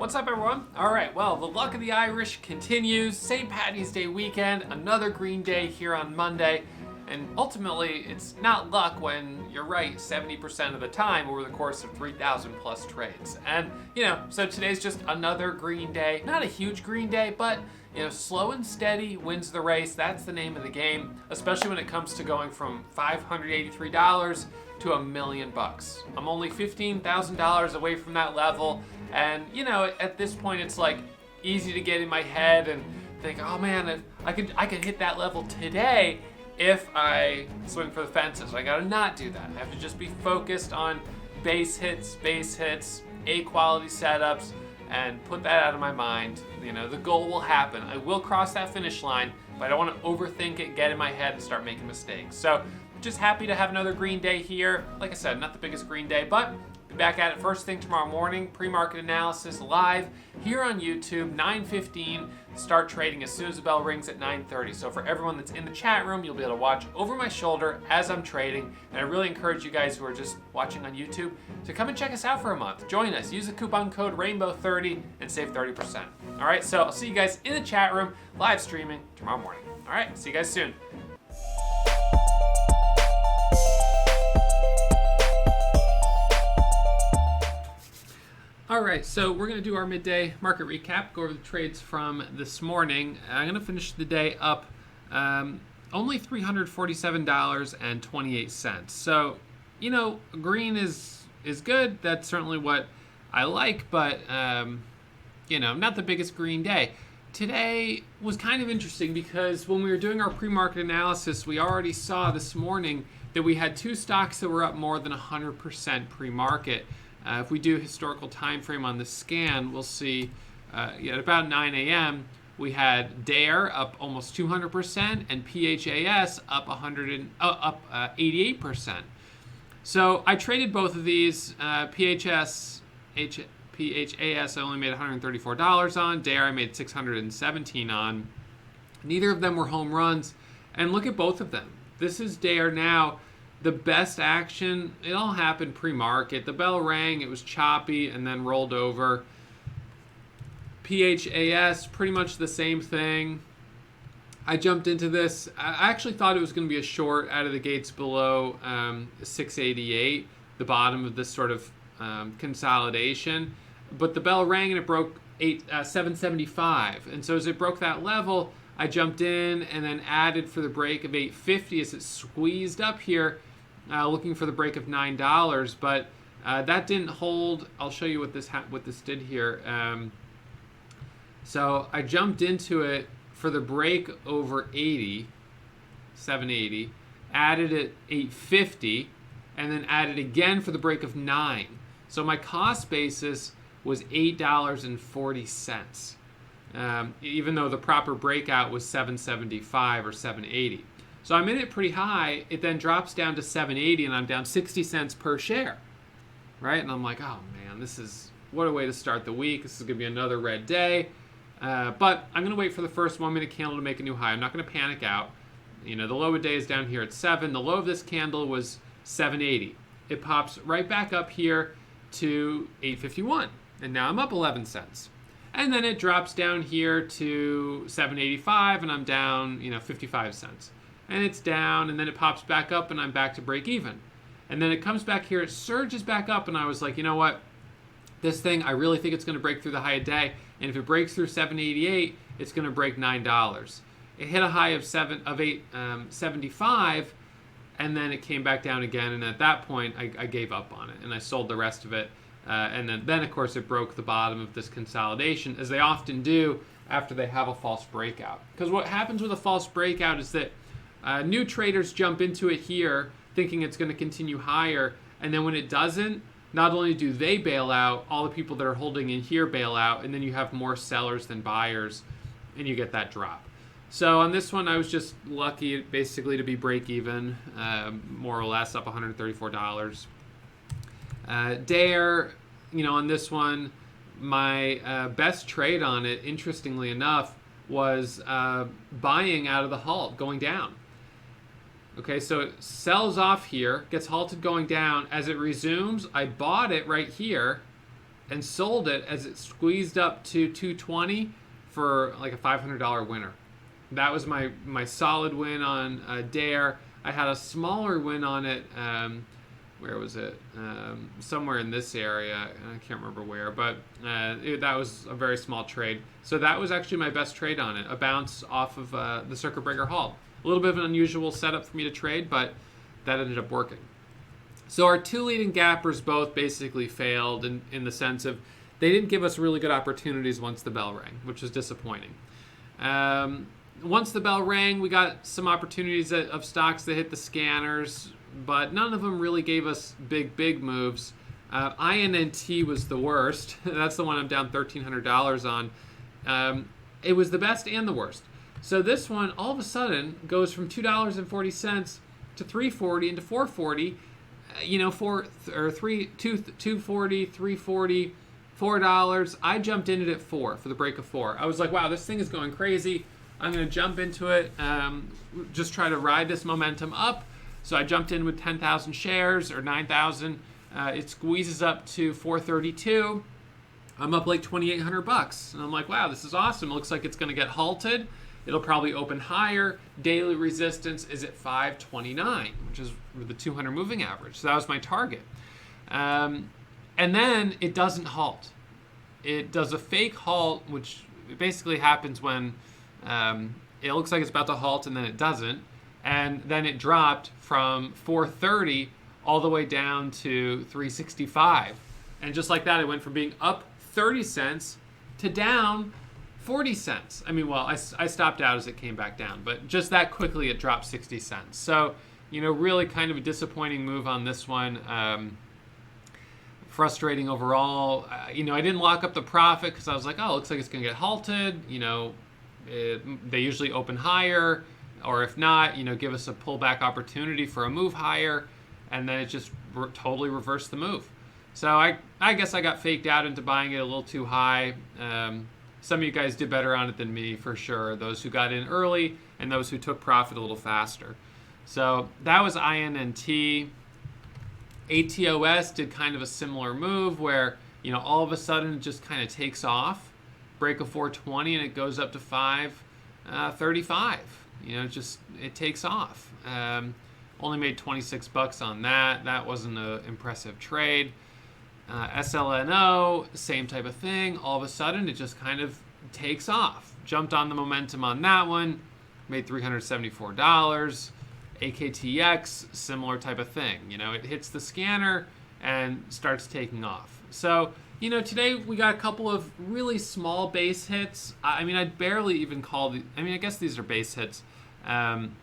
What's up, everyone? All right, well, the luck of the Irish continues. St. Paddy's Day weekend, another green day here on Monday. And ultimately, it's not luck when you're right 70% of the time over the course of 3,000 plus trades. And, so today's just another green day. Not a huge green day, but, slow and steady wins the race. That's the name of the game, especially when it comes to going from $583 to $1 million. I'm only $15,000 away from that level. And, at this point, it's like easy to get in my head and think, oh man, if I could hit that level today if I swing for the fences. I gotta not do that. I have to just be focused on base hits, A quality setups, and put that out of my mind. The goal will happen. I will cross that finish line, but I don't want to overthink it, get in my head, and start making mistakes. So, just happy to have another green day here. Like I said, not the biggest green day, but be back at it first thing tomorrow morning. Pre-market analysis live here on YouTube, 9:15. Start trading as soon as the bell rings at 9:30. So for everyone that's in the chat room, you'll be able to watch over my shoulder as I'm trading. And I really encourage you guys who are just watching on YouTube to come and check us out for a month. Join us. Use the coupon code RAINBOW30 and save 30%. All right, so I'll see you guys in the chat room, live streaming tomorrow morning. All right, see you guys soon. All right, so we're going to do our midday market recap, go over the trades from this morning. I'm going to finish the day up only $347.28. So, green is good. That's certainly what I like, but, not the biggest green day. Today was kind of interesting because when we were doing our pre-market analysis, we already saw this morning that we had two stocks that were up more than 100% pre-market. If we do historical time frame on the scan, we'll see at about 9 a.m. we had Dare up almost 200% and PHAS up 88%. So I traded both of these. PHAS I only made $134 on. Dare I made $617 on. Neither of them were home runs. And look at both of them. This is Dare now. The best action, it all happened pre-market. The bell rang, it was choppy, and then rolled over. PHAS, pretty much the same thing. I jumped into this. I actually thought it was going to be a short out of the gates below 688, the bottom of this sort of consolidation. But the bell rang and it broke 775. And so as it broke that level, I jumped in and then added for the break of 850 as it squeezed up here. Looking for the break of $9, but that didn't hold. I'll show you what this did here. So I jumped into it for the break over 780, added at 850, and then added again for the break of 9. So my cost basis was $8.40, even though the proper breakout was 775 or 780. So I'm in it pretty high. It then drops down to 780, and I'm down 60 cents per share, right? And I'm like, oh man, what a way to start the week. This is going to be another red day. But I'm going to wait for the first 1 minute candle to make a new high. I'm not going to panic out. The low of day is down here at 7. The low of this candle was 780. It pops right back up here to 851, and now I'm up 11 cents. And then it drops down here to 785, and I'm down, 55 cents. And it's down, and then it pops back up, and I'm back to break even. And then it comes back here, it surges back up, and I was like, you know what? This thing, I really think it's going to break through the high of day, and if it breaks through 788, it's going to break $9. It hit a high of 875, and then it came back down again, and at that point, I gave up on it, and I sold the rest of it. And then, of course, it broke the bottom of this consolidation, as they often do after they have a false breakout. Because what happens with a false breakout is that new traders jump into it here thinking it's going to continue higher, and then when it doesn't, not only do they bail out, all the people that are holding in here bail out, and then you have more sellers than buyers, and you get that drop. So on this one, I was just lucky basically to be break even, more or less up $134. Dare, on this one, my best trade on it, interestingly enough, was buying out of the halt, going down. Okay, so it sells off here, gets halted going down. As it resumes, I bought it right here, and sold it as it squeezed up to 220 for like a $500 winner. That was my solid win on Dare. I had a smaller win on it. Where was it? Somewhere in this area. I can't remember where, but that was a very small trade. So that was actually my best trade on it, a bounce off of the circuit breaker halt. A little bit of an unusual setup for me to trade, but that ended up working. So our two leading gappers both basically failed in the sense of they didn't give us really good opportunities once the bell rang, which was disappointing. Once the bell rang, we got some opportunities of stocks that hit the scanners, but none of them really gave us big moves. INNT was the worst. That's the one I'm down $1,300 on. It was the best and the worst. So this one all of a sudden goes from $2.40 to $3.40 into $4.40. $2.40, $3.40, $4. I jumped in it at $4 for the break of 4. I was like, wow, this thing is going crazy. I'm going to jump into it, just try to ride this momentum up. So I jumped in with 10,000 shares or 9,000. It squeezes up to 432. I'm up like $2,800. And I'm like, wow, this is awesome. It looks like it's going to get halted. It'll probably open higher. Daily resistance is at 529, which is the 200 moving average. So that was my target. And then it doesn't halt. It does a fake halt, which basically happens when it looks like it's about to halt and then it doesn't. And then it dropped from 430 all the way down to 365. And just like that, it went from being up 30 cents to down 40 cents. I mean, well, I stopped out as it came back down, but just that quickly it dropped 60 cents. So, really kind of a disappointing move on this one. Frustrating overall. I didn't lock up the profit because I was like, oh, it looks like it's going to get halted. They usually open higher, or if not, give us a pullback opportunity for a move higher, and then it just totally reversed the move. So I guess I got faked out into buying it a little too high. Some of you guys did better on it than me, for sure. Those who got in early and those who took profit a little faster. So that was INNT. ATOS did kind of a similar move where, all of a sudden it just kind of takes off. Break of 420 and it goes up to 535. It takes off. Only made 26 bucks on that. That wasn't an impressive trade. SLNO, same type of thing. All of a sudden, it just kind of takes off. Jumped on the momentum on that one, made $374. AKTX, similar type of thing. It hits the scanner and starts taking off. So, today we got a couple of really small base hits. I'd barely even call I guess these are base hits. And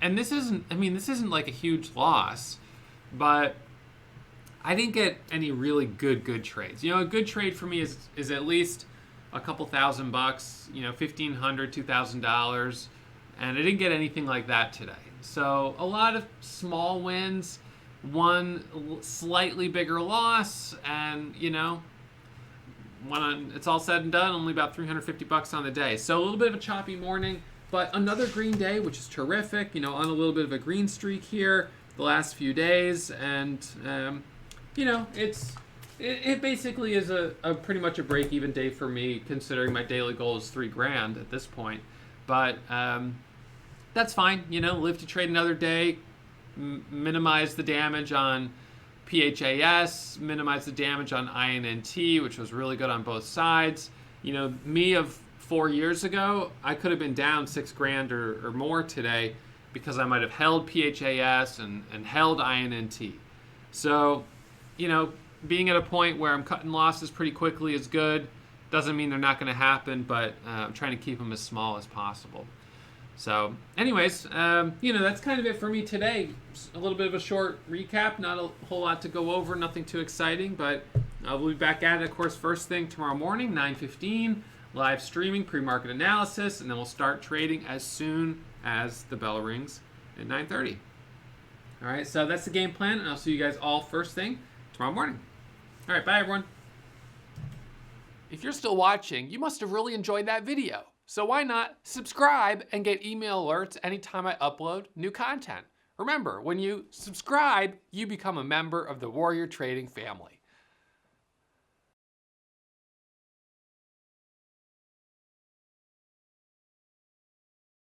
this isn't like a huge loss, but I didn't get any really good trades. A good trade for me is at least a couple $1,000, $1,500, $2,000, and I didn't get anything like that today. So a lot of small wins, one slightly bigger loss, and when it's all said and done, only about $350 on the day. So a little bit of a choppy morning, but another green day, which is terrific. On a little bit of a green streak here the last few days, and it basically is a pretty much a break-even day for me, considering my daily goal is $3,000 at this point. But that's fine. Live to trade another day. Minimize the damage on PHAS. Minimize the damage on INNT, which was really good on both sides. Me of 4 years ago, I could have been down $6,000 or more today because I might have held PHAS and held INNT. So, being at a point where I'm cutting losses pretty quickly is good. Doesn't mean they're not going to happen, but I'm trying to keep them as small as possible. So, anyways, that's kind of it for me today. Just a little bit of a short recap, not a whole lot to go over, nothing too exciting, but we'll be back at it, of course, first thing tomorrow morning, 9:15, live streaming, pre-market analysis, and then we'll start trading as soon as the bell rings at 9:30. All right, so that's the game plan, and I'll see you guys all first thing tomorrow morning. All right, bye, everyone. If you're still watching, you must have really enjoyed that video. So why not subscribe and get email alerts anytime I upload new content? Remember, when you subscribe, you become a member of the Warrior Trading family.